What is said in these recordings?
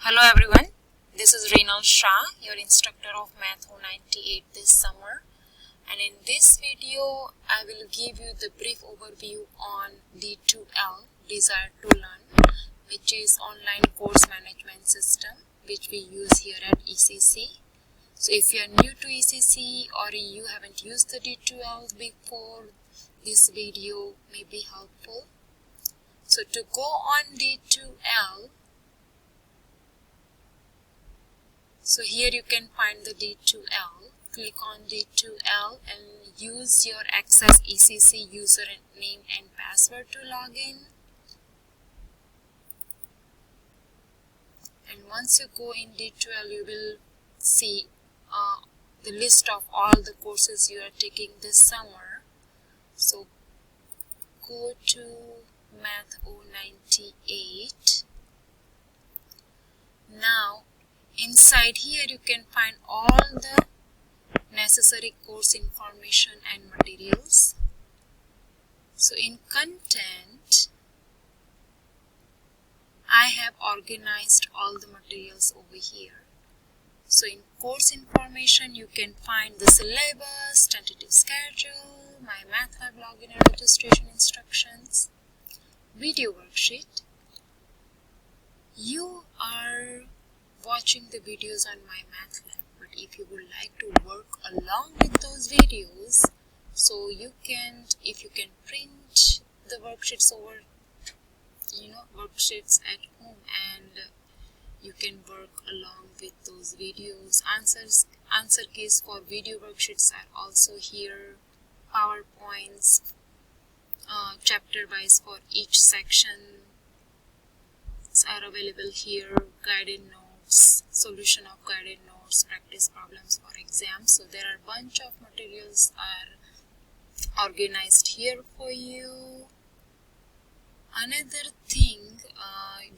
Hello everyone, this is Reynal Shah, your instructor of Math 098 this summer, and in this video I will give you the brief overview on D2L, Desire to Learn, which is online course management system which we use here at ECC. So if you are new to ECC or you haven't used the D2L before, this video may be helpful. So to go on D2L, so here you can find the D2L. Click on D2L and use your Access ECC username and password to log in. And once you go in D2L, you will see the list of all the courses you are taking this summer. So go to Math 098. Now inside here you can find all the necessary course information and materials. So in content, I have organized all the materials over here. So in course information you can find the syllabus, tentative schedule, my MATLAB login and registration instructions, video worksheet. You are watching the videos on my MATLAB, but if you would like to work along with those videos, so you can, if you can print the worksheets over, worksheets at home, and you can work along with those videos. Answer keys for video worksheets are also here. PowerPoints, chapter wise for each section are available here. Guided notes, solution of guided notes, practice problems for exams. So there are a bunch of materials are organized here for you. Another thing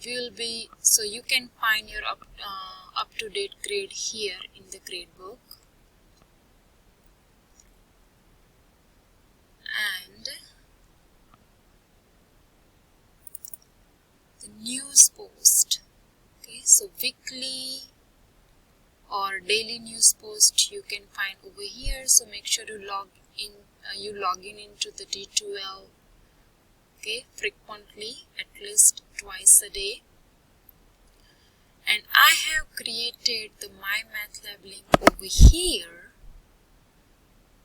will be, so you can find your up-to-date grade here in the grade book, and the news post. Okay, so weekly or daily news post you can find over here. So make sure to log in into the D2L, okay, frequently, at least twice a day. And I have created the My MATLAB link over here.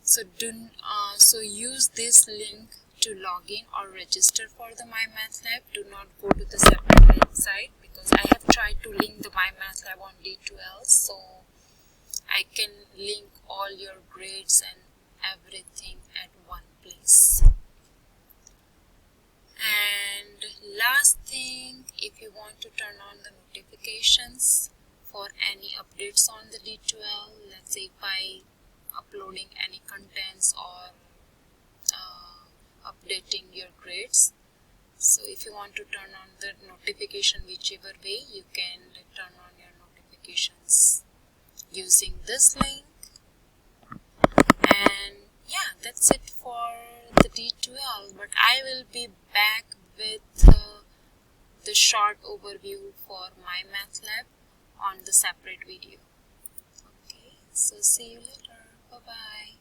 So use this link to log in or register for the My MATLAB. Do not go to the separate website, because I have tried to link the My MATLAB on D2L, so I can link all your grades and everything at one place. And last thing, if you want to turn on the notifications for any updates on the D2L, let's say by uploading any contents or updating your grades. So if you want to turn on the notification whichever way, you can turn on your notifications using this link. And yeah, that's it for the D2L, but I will be back with the short overview for my MATLAB on the separate video. Okay, so see you later. Bye bye.